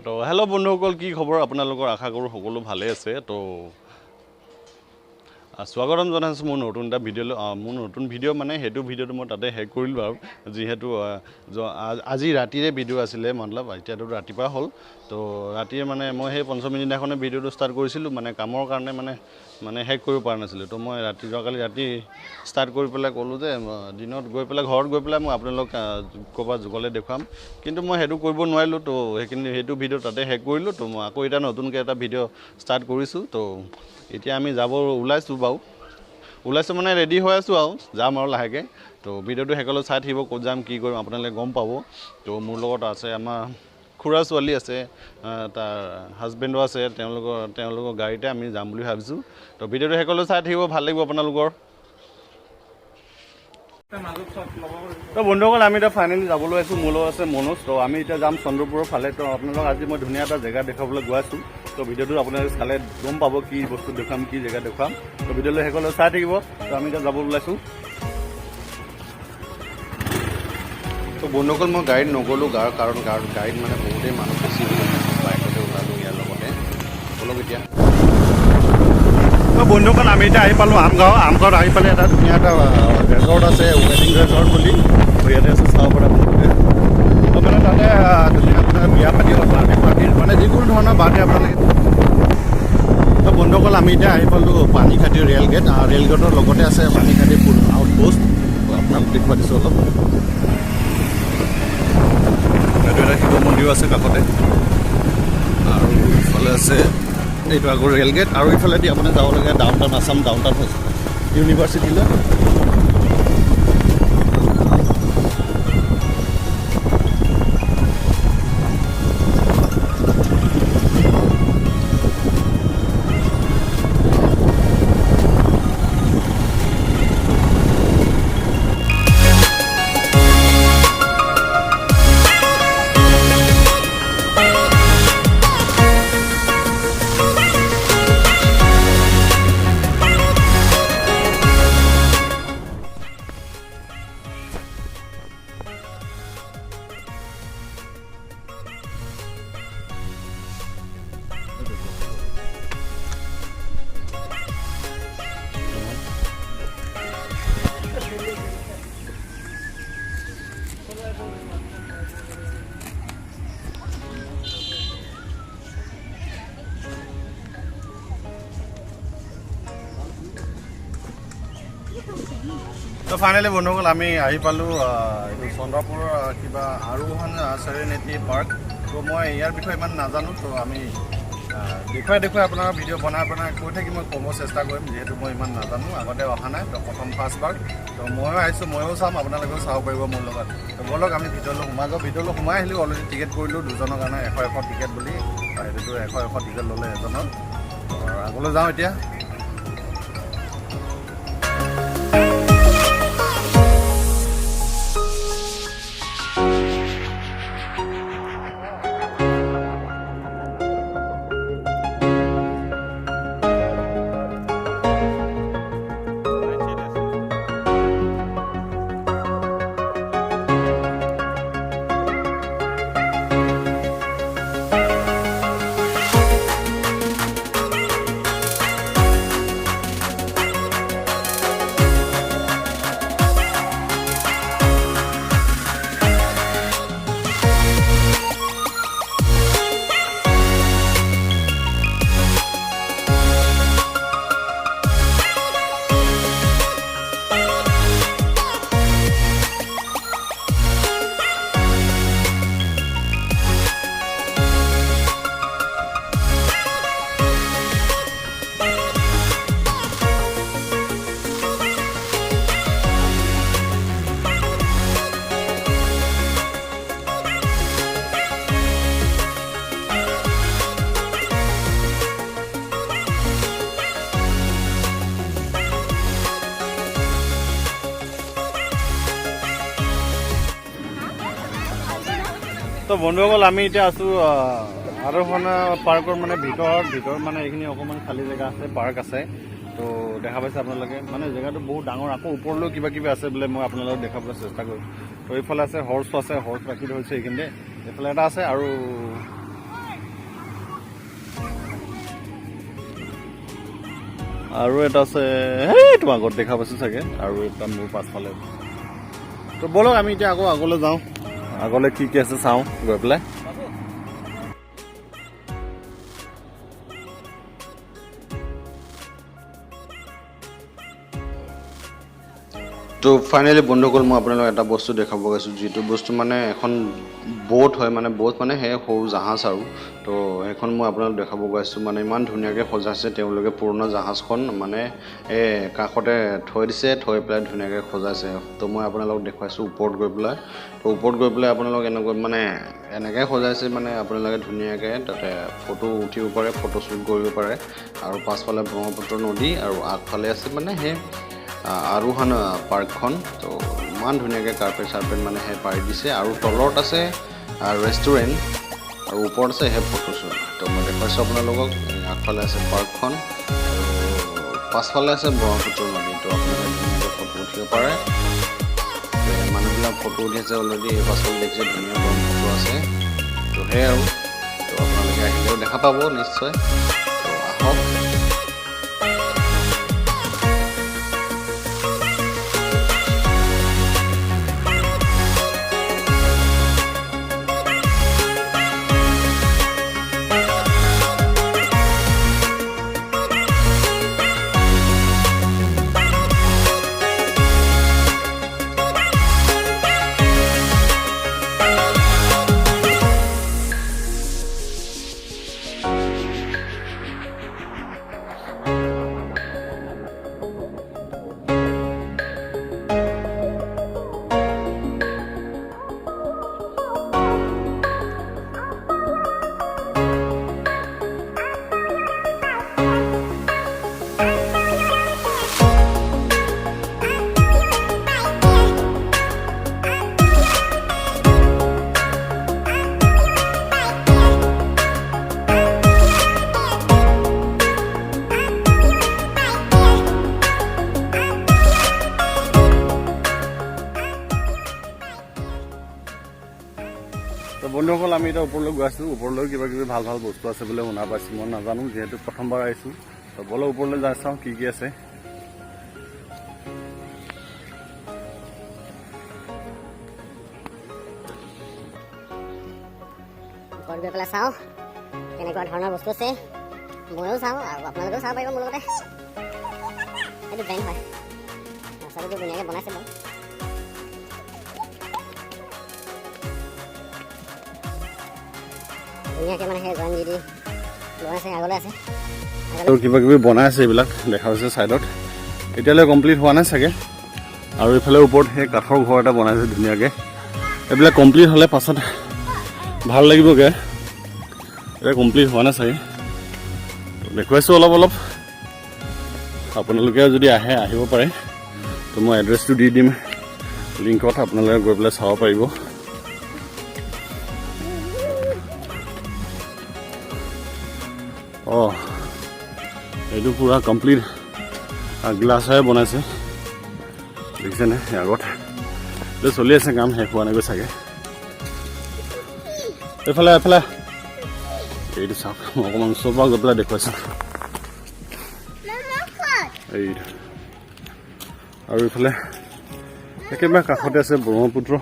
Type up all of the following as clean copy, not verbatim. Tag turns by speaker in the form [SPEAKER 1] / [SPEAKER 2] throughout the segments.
[SPEAKER 1] তো হেল্ল' বন্ধুসকল, কি খবৰ আপোনালোকৰ? আশা কৰোঁ সকলো ভালে আছে। তো স্বাগতম জনাইছোঁ মোৰ নতুন এটা ভিডিঅ'লৈ। মোৰ নতুন ভিডিঅ' মানে সেইটো ভিডিঅ'টো মই তাতে শেষ কৰিলোঁ আৰু যিহেতু আজি ৰাতিৰে ভিডিঅ' আছিলে, মতলব এতিয়াতো ৰাতিপুৱা হ'ল। তো ৰাতিয়ে মানে মই সেই পঞ্চমী দিনাখনে ভিডিঅ'টো ষ্টাৰ্ট কৰিছিলোঁ, মানে কামৰ কাৰণে মানে শেষ কৰিব পৰা নাছিলোঁ। তো মই যোৱাকালি ৰাতি ষ্টাৰ্ট কৰি পেলাই ক'লোঁ যে দিনত গৈ পেলাই ঘৰত গৈ পেলাই মই আপোনালোক ক'ৰবাত জোগলে দেখুৱাম, কিন্তু মই সেইটো কৰিব নোৱাৰিলোঁ। তো সেইটো ভিডিঅ' তাতে শেষ কৰিলোঁ। তো মই আকৌ এতিয়া নতুনকৈ এটা ভিডিঅ' ষ্টাৰ্ট কৰিছোঁ। তো এতিয়া আমি যাব ওলাইছোঁ মানে ৰেডি হৈ আছোঁ আৰু যাম আৰু লাহেকৈ। তো ভিডিঅ'টো শেষলৈ চাই থাকিব, ক'ত যাম কি কৰিম আপোনালোকে গম পাব। তো মোৰ লগত আছে আমাৰ খুৰা ছোৱালী আছে, তাৰ হাজবেণ্ডো আছে, তেওঁলোকৰ গাড়ীতে আমি যাম বুলি ভাবিছোঁ। তো ভিডিঅ'টো শেষলৈ চাই থাকিব, ভাল লাগিব আপোনালোকৰ। তো বন্ধুসকল, আমি এতিয়া ফাইনেলি যাবলৈ আছোঁ। মোৰ লগত আছে মনোজ। তো আমি এতিয়া যাম চন্দ্ৰপুৰৰ ফালে। তো আপোনালোকক আজি মই ধুনীয়া এটা জেগা দেখাবলৈ গৈ আছোঁ। তো ভিডিঅ'টো আপোনালোকে চালে গম পাব কি বস্তু দেখুৱাম, কি জেগা দেখুৱাম। তো ভিডিঅ'লৈ শেষলৈ চাই থাকিব। তো আমি এতিয়া যাব ওলাইছোঁ। তো বন্ধুসকল, মই গাড়ীত নগ'লোঁ কাৰণ গাড়ীত মানে বহুতেই মানুহ বেছি হৈ গৈছে। বাইকতে ওলালোঁ ইয়াৰ লগতে। ব'লক এতিয়া। তো বন্ধুসকল, আমি এতিয়া আহি পালোঁ আমগাঁৱত আহি পালে এটা ধুনীয়া এটা ৰেজৰ্ট আছে, ৱেডিং ৰেজৰ্ট বুলি। তো ইয়াতে আছে চাব পৰা আপোনালোকে। তো মানে তাতে ধুনীয়া আপোনাৰ বিয়া পাতি বাৰ্থডে পাৰ্টি মানে যিকোনো ধৰণৰ বাৰ্থডে আপোনালোকে। তো বন্ধুসকল, আমি এতিয়া আহি পালোঁ পানীখাইটি ৰে'লগেট। ৰে'লগেটৰ লগতে আছে পানীখাইটি আউটপোষ্ট। আপোনাক দেখুৱাই দিছোঁ অলপ। এইটো এটা শিৱ মন্দিৰো আছে কাষতে, আৰু ইফালে আছে এইটো আকৌ ৰে'লগেট, আৰু ইফালেদি আপুনি যাব লাগে ডাউন আছাম ইউনিভাৰ্চিটিলৈ। তো ফাইনেলি বন্ধুসকল, আমি আহি পালোঁ এইটো চন্দ্ৰপুৰৰ কিবা আৰোহণ চেৰেনিটি পাৰ্ক। তো মই ইয়াৰ বিষয়ে ইমান নাজানো। তো আমি দেখুৱাই আপোনাৰ ভিডিঅ' বনাই কৈ থাকি মই ক'ব চেষ্টা কৰিম, যিহেতু মই ইমান নাজানো, আগতে অহা নাই। তো প্ৰথম ফাৰ্ষ্টবাৰ। তো ময়ো আহিছোঁ, ময়ো চাম, আপোনালোকেও চাব পাৰিব মোৰ লগত। তো ব'লক আমি ভিডিঅ'লৈ সোমাই যাওঁ। ভিডিঅ'লৈ সোমাই আহিলোঁ, অলৰেডি টিকেট কৰিলোঁ দুজনৰ কাৰণে 100 টিকেট বুলি। সেইটোতো 100 টিকেট ল'লে এজনৰ। আগলৈ যাওঁ এতিয়া। তো বন্ধুসকল, আমি এতিয়া আছোঁ আৰোহণ পাৰ্কৰ মানে ভিতৰত মানে এইখিনি অকণমান খালী জেগা আছে, পাৰ্ক আছে। তো দেখা পাইছে আপোনালোকে, মানে জেগাটো বহুত ডাঙৰ। আকৌ ওপৰলৈও কিবা কিবি আছে বোলে, মই আপোনালোকক দেখাবলৈ চেষ্টা কৰিম। তো এইফালে আছে হৰ্চ ৰাখি থৈছে এইখিনিতে, এইফালে এটা আছে, আৰু আৰু এটা আছে তোমাৰ আগত দেখা পাইছোঁ চাগে, আৰু এটা মোৰ পাছফালে। তো ব'লক আমি এতিয়া আকৌ আগলৈ যাওঁ, আগলৈ কি কি আছে চাওঁ গৈ পেলাই। তো ফাইনেলি বন্ধুসকল মই আপোনালোকক এটা বস্তু দেখাব গৈছোঁ, যিটো বস্তু মানে এখন বোট হয়, মানে বোট মানে সেই সৰু জাহাজ আৰু। তো সেইখন মই আপোনালোকক দেখাব গৈ আছোঁ, মানে ইমান ধুনীয়াকৈ সজাইছে তেওঁলোকে পুৰণা জাহাজখন, মানে এই কাষতে থৈ দিছে, থৈ পেলাই ধুনীয়াকৈ সজাইছে। তো মই আপোনালোকক দেখুৱাইছোঁ ওপৰত গৈ পেলাই। তো ওপৰত গৈ পেলাই আপোনালোক এনেকৈ মানে এনেকৈ সজাইছে, মানে আপোনালোকে ধুনীয়াকৈ তাতে ফটো উঠিব পাৰে, ফটো শ্বুট কৰিব পাৰে। আৰু পাছফালে ব্ৰহ্মপুত্ৰ নদী, আৰু আগফালে আছে মানে সেই আৰোহণ পাৰ্কখন। তো ইমান ধুনীয়াকৈ কাৰ্পেট চাৰ্পেট মানে সেই পাৰি দিছে, আৰু তলত আছে ৰেষ্টুৰেণ্ট, আৰু ওপৰত আছে সেই ফটোশ্বুট। তো মই দেখুৱাইছোঁ আপোনালোকক। আগফালে আছে পাৰ্কখন, আৰু পাছফালে আছে ব্ৰহ্মপুত্ৰ নদী। তো আপোনালোকে ধুনীয়াকৈ ফটো উঠিব পাৰে। মানুহবিলাক ফটো উঠি আছে অলৰেডি, এই পাছফালে দেখিছে ধুনীয়া ব্ৰহ্মপুত্ৰ আছে। তো সেয়াই আৰু, তো আপোনালোকে আহিলেও দেখা পাব নিশ্চয়। তো আহক। তো বন্ধুসকল আমি এতিয়া ওপৰলৈ গৈ আছোঁ। ওপৰলৈ কিবা কিবি ভাল ভাল বস্তু আছে বুলি শুনা পাইছোঁ, মই নাজানো যিহেতু প্ৰথমবাৰ আহিছোঁ। তো ব'লক ওপৰলৈ যাই চাওঁ কি কি আছে।
[SPEAKER 2] ওপৰত গৈ পেলাই চাওঁ কেনেকুৱা ধৰণৰ বস্তু আছে, ময়ো চাওঁ আৰু আপোনালোকেও চাব পাৰিব মোৰ লগতে। এইটো বেংক হয়, ৰাস্তাটো ধুনীয়াকৈ বনাইছে বাৰু। ধুনীয়াকৈ মানে সেই জইন দি বনাইছে, আগলৈ আছে।
[SPEAKER 1] আৰু কিবা কিবি বনাই আছে, এইবিলাক দেখা হৈছে ছাইডত। এতিয়ালৈ কমপ্লিট হোৱা নাই চাগে। আৰু এইফালে ওপৰত সেই কাঠৰ ঘৰ এটা বনাইছে ধুনীয়াকৈ। এইবিলাক কমপ্লিট হ'লে পাছত ভাল লাগিবগৈ। এতিয়া কমপ্লিট হোৱা নাই চাগে, দেখুৱাইছোঁ অলপ অলপ। আপোনালোকে যদি আহে আহিব পাৰে। তো মই এড্ৰেছটো দি দিম লিংকত, আপোনালোকে গৈ পেলাই চাব পাৰিব। অঁ, এইটো পূৰা কমপ্লিট গ্লাছেৰে বনাইছে, দেখিছেনে? আগত এইটো চলি আছে কাম, শেষ হোৱা নাইগৈ চাগে। এইফালে এইফালে এইটো চাওক, মই অকণমান ওচৰৰ পৰা গৈ পেলাই দেখুৱাইছোঁ এইটো। আৰু এইফালে একেবাৰে কাষতে আছে ব্ৰহ্মপুত্ৰ।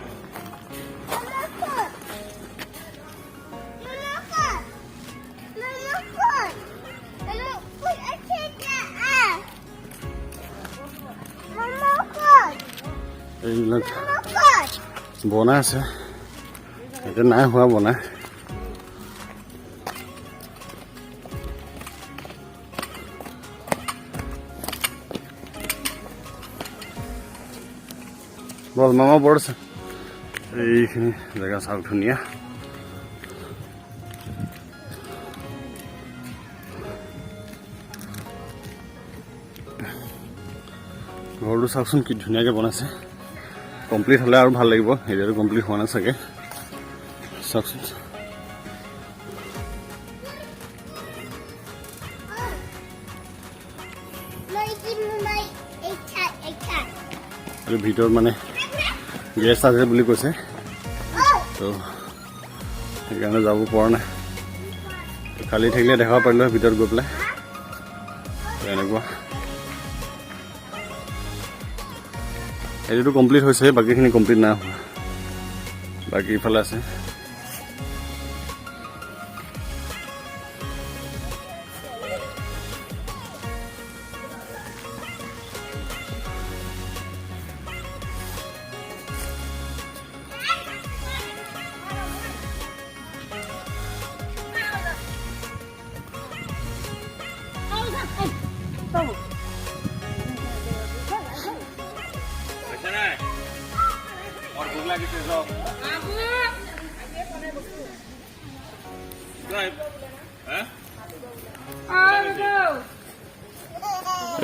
[SPEAKER 1] এইবিলাক বনাই আছে, এতিয়া নাই হোৱা বনাই। বল মামা বৰ আছে। এইখিনি জেগা চাওক ধুনীয়া। ঘৰটো চাওকচোন কি ধুনীয়াকৈ বনাইছে। কমপ্লিট হ'লে আৰু ভাল লাগিব, এতিয়াতো কমপ্লিট হোৱা নাই চাগে। চাওকচোন আৰু ভিতৰত মানে গেষ্ট আছে বুলি কৈছে, তো সেইকাৰণে যাব পৰা নাই। খালী থাকিলে দেখাব পাৰিলোঁ ভিতৰত গৈ পেলাই। এনেকুৱা এইটো কমপ্লিট হৈছে, বাকীখিনি কমপ্লিট নাই হোৱা, বাকী ইফালে আছে।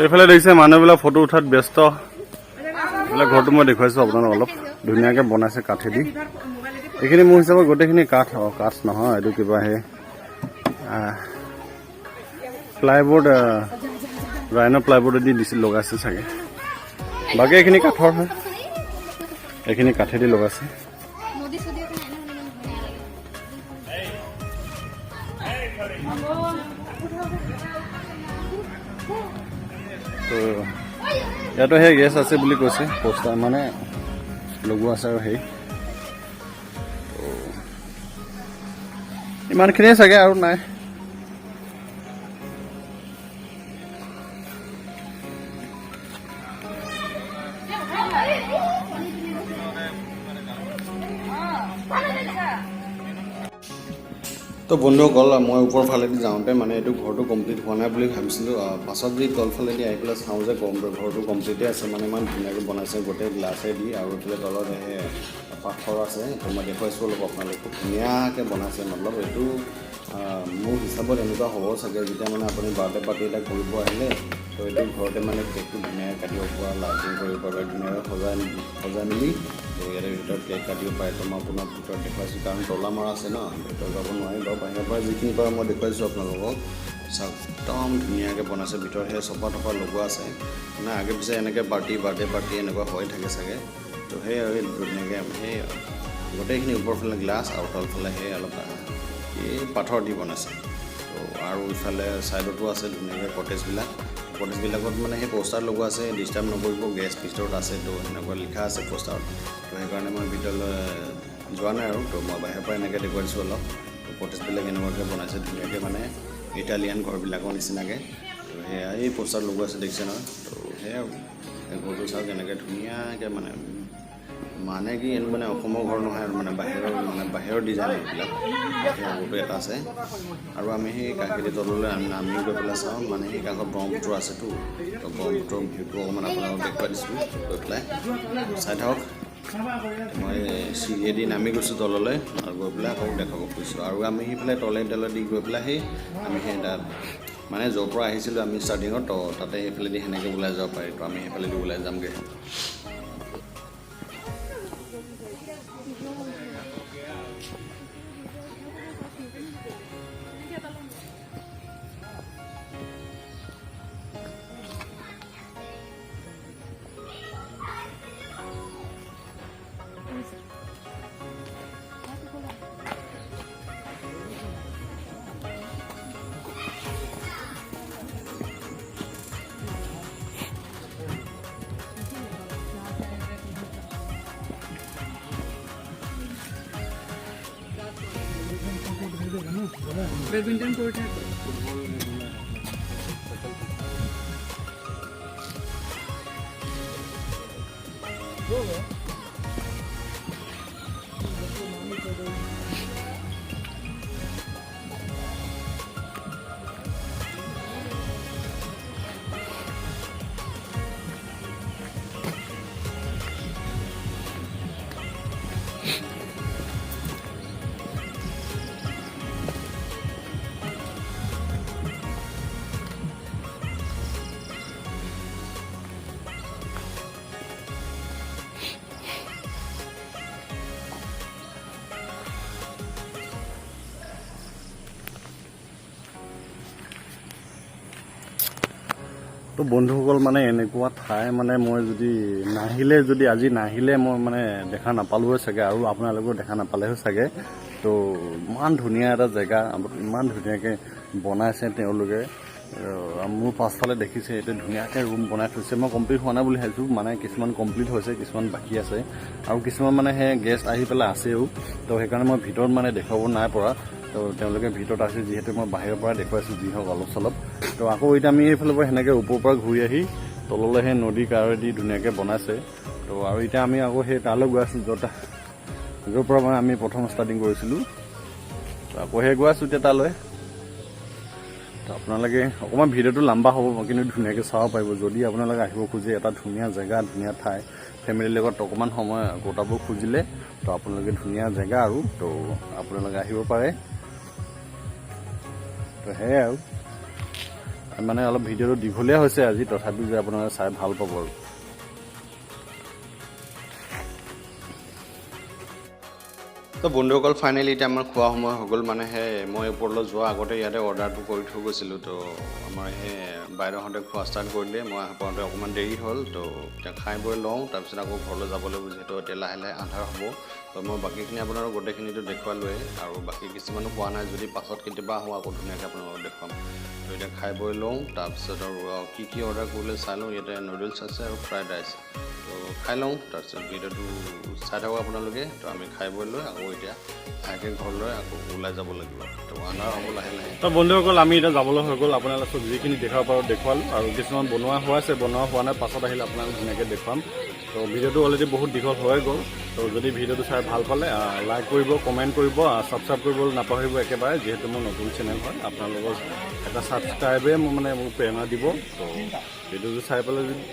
[SPEAKER 1] এইফালে দেখিছে মানুহবিলাক ফটো উঠাত ব্যস্ত। এইফালে ঘৰটো মই দেখুৱাইছোঁ আপোনাক, অলপ ধুনীয়াকৈ বনাইছে কাঠেদি। এইখিনি মোৰ হিচাপত গোটেইখিনি কাঠ নহয়, এইটো কিবা সেই প্লাইবোৰ্ড, ৰাইন' প্লাইবোৰ্ডেদি লগাইছে চাগে। বাকী এইখিনি কাঠৰ হয়, এইখিনি কাঠেদি লগাইছে। তো ইয়াতো সেই গেছ আছে বুলি কৈছে, পোষ্টাৰ মানে লগোৱা আছে আৰু সেই ইমানখিনিয়ে চাগে আৰু নাই। তো বন্ধুসকল, মই ওপৰ ফালেদি যাওঁতে মানে এইটো ঘৰটো কমপ্লিট হোৱা নাই বুলি ভাবিছিলোঁ। পাছত যদি তলফালেদি আহি পেলাই চাওঁ যে ঘৰটো কমপ্লিটেই আছে, মানে ইমান ধুনীয়াকৈ বনাইছে গোটেই গ্লাছেদি, আৰু এইফালে তলত সেই পাথৰ আছে, সেইটো মই দেখুৱাইছোঁ অলপ আপোনালোকক। ধুনীয়াকৈ বনাইছে, মতলব এইটো মোৰ হিচাপত এনেকুৱা হ'ব চাগে, যেতিয়া মানে আপুনি বাৰ্থডে পাৰ্টি এটা কৰিব আহিলে, তো এইটো ঘৰতে মানে কেকটো ধুনীয়াকৈ কাটিব পৰা, লাইটিং কৰিব পৰা, ধুনীয়াকৈ সজাই মেলি তো ইয়াতে ভিতৰত কেক কাটিব পাৰে। তো মই আপোনাক ভিতৰত দেখুৱাইছোঁ, কাৰণ তলা মৰা আছে ন, ভিতৰত যাব নোৱাৰি বাৰু। বাহিৰৰ পৰা যিখিনি পাৰোঁ মই দেখুৱাইছোঁ আপোনালোকক। চাওক, একদম ধুনীয়াকৈ বনাইছে, ভিতৰত সেই চফা তফা লগোৱা আছে, মানে আগে পিছে এনেকৈ বাৰ্থডে পাৰ্টি এনেকুৱা হৈ থাকে চাগে। তো সেই আৰু ধুনীয়াকৈ সেই গোটেইখিনি ওপৰফালে গ্লাছ আৰু তলফালে সেই অলপ এই পাথৰ দি বনাইছে। তো আৰু ইফালে ছাইডতো আছে ধুনীয়াকৈ কটেজবিলাকত মানে সেই পোষ্টাৰ লগোৱা আছে, ডিষ্টাৰ্ব নকৰিব, গেছ ভিতৰত আছে, তো সেনেকুৱা লিখা আছে পোষ্টাৰত। তো সেইকাৰণে মই ভিতৰলৈ যোৱা নাই আৰু, তো মই বাহিৰৰ পৰা এনেকৈ দেখুৱাইছোঁ অলপ। তো কটেজবিলাক এনেকুৱাকৈ বনাইছে ধুনীয়াকৈ, মানে ইটালিয়ান ঘৰবিলাকৰ নিচিনাকৈ। তো সেয়া এই পোষ্টাৰ লগোৱা আছে, দেখিছে নহয়। তো সেয়া ঘৰটো চাওক এনেকৈ ধুনীয়াকৈ, মানে কি মানে অসমৰ ঘৰ নহয় আৰু, মানে বাহিৰৰ ডিজাইন এইবিলাক। সেই ঘৰটো এটা আছে। আৰু আমি সেই কাষেদি তললৈ নামি গৈ পেলাই চাওঁ, মানে সেই কাষত ব্ৰহ্মপুত্ৰ আছেতো, তো ব্ৰহ্মপুত্ৰৰ ভিউটো অকণমান আপোনালোকক দেখুৱাই দিছোঁ, গৈ পেলাই চাই থাকক। মই চিৰিয়েদি নামি গৈছোঁ তললৈ, আৰু গৈ পেলাই আকৌ দেখাব খুজিছোঁ। আৰু আমি সেইফালে তলে দি গৈ পেলাই আমি সেই তাত মানে য'ৰ পৰা আহিছিলোঁ আমি ষ্টাৰ্টিঙত, তো তাতে সেইফালেদি সেনেকৈ ওলাই যাব পাৰি। তো আমি সেইফালেদি ওলাই যামগৈ।
[SPEAKER 3] बैडमिंटन कोर्ट है।
[SPEAKER 1] তো বন্ধুসকল, মানে এনেকুৱা ঠাই মানে মই আজি নাহিলে মই মানে দেখা নাপালোৱে চাগে, আৰু আপোনালোকেও দেখা নাপালেও চাগে। তো ইমান ধুনীয়া এটা জেগা, ইমান ধুনীয়াকৈ বনাইছে তেওঁলোকে। মোৰ পাছফালে দেখিছে এইটো ধুনীয়াকৈ ৰুম বনাই থৈছে। মই কমপ্লিট হোৱা নাই বুলি ভাবিছোঁ, মানে কিছুমান কমপ্লিট হৈছে, কিছুমান বাকী আছে, আৰু কিছুমান মানে সেই গেষ্ট আহি পেলাই আছেও। তো সেইকাৰণে মই ভিতৰত মানে দেখুৱাব নাই পৰা। তো তেওঁলোকে ভিতৰত আছে যিহেতু মই বাহিৰৰ পৰা দেখুৱাইছোঁ যি হওক অলপ চলপ। তো আকৌ এতিয়া আমি এইফালৰ পৰা সেনেকৈ ওপৰৰ পৰা ঘূৰি আহি তললৈ সেই নদীৰ কাষেদি ধুনীয়াকৈ বনাইছে। তো আৰু এতিয়া আমি আকৌ সেই তালৈ গৈ আছোঁ য'ৰ পৰা মানে আমি প্ৰথম ষ্টাৰ্টিং কৰিছিলোঁ। তো আকৌ সেই গৈ আছোঁ এতিয়া তালৈ। তো আপোনালোকে অকণমান ভিডিঅ'টো লম্বা হ'ব কিন্তু ধুনীয়াকৈ চাব পাৰিব। যদি আপোনালোকে আহিব খোজে এটা ধুনীয়া জেগা, ধুনীয়া ঠাই, ফেমিলিৰ লগত অকণমান সময় কটাব খুজিলে তো আপোনালোকে ধুনীয়া জেগা আৰু তো আপোনালোকে আহিব পাৰে। তো সেয়াই আৰু মানে অলপ ভিডিঅ'টো দীঘলীয়া হৈছে আজি, তথাপিও যে আপোনালোকে চাই ভাল পাব আৰু। তো বন্ধুসকল ফাইনেলি এতিয়া আমাৰ খোৱা সময় হৈ গ'ল। মানে সেই মই ওপৰলৈ যোৱা আগতে ইয়াতে অৰ্ডাৰটো কৰি থৈ গৈছিলোঁ। তো আমাৰ সেই বাইদেউহঁতে খোৱা ষ্টাৰ্ট কৰিলে, মই পাওঁতে অকণমান দেৰি হ'ল। তো এতিয়া খাই বৈ লওঁ, তাৰপিছত আকৌ ঘৰলৈ যাব লাগিব যিহেতু এতিয়া লাহে লাহে আন্ধাৰ হ'ব। তো মই বাকীখিনি আপোনালোকক গোটেইখিনিতো দেখুৱালোৱেই, আৰু বাকী কিছুমানো পোৱা নাই। যদি পাছত কেতিয়াবা আহোঁ আকৌ ধুনীয়াকৈ আপোনালোকক দেখুৱাম। তো এতিয়া খাই বৈ লওঁ, তাৰপিছত আৰু কি অৰ্ডাৰ কৰিলে চাই লওঁ। ইয়াতে নুডলছ আছে আৰু ফ্ৰাইড ৰাইচ। তো খাই লওঁ, তাৰপিছত ভিডিঅ'টো চাই থাকক আপোনালোকে। তো আমি খাই বৈ লৈ আকৌ এতিয়া লাহেকৈ ঘৰলৈ আকৌ ওলাই যাব লাগিব। তো আন্ধাৰ হ'ব লাহে লাহে। তো বন্ধুসকল আমি এতিয়া যাবলৈ হৈ গ'ল। আপোনালোকক যিখিনি দেখাব পাৰোঁ দেখুৱালোঁ, আৰু কিছুমান বনোৱা হোৱা নাই, পাছত আহিলে আপোনালোকক ধুনীয়াকৈ দেখুৱাম। তো ভিডিঅ'টো অলৰেডি বহুত দীঘল হৈ গ'ল। তো যদি ভিডিঅ'টো চাই ভাল পালে লাইক কৰিব, কমেণ্ট কৰিব, ছাবস্ক্ৰাইব কৰিবলৈ নাপাহৰিব একেবাৰে, যিহেতু মোৰ নতুন চেনেল হয়। আপোনালোকৰ এটা ছাবস্ক্ৰাইবে মোৰ প্ৰেৰণা দিব। তো ভিডিঅ'টো চাই পেলাই যদি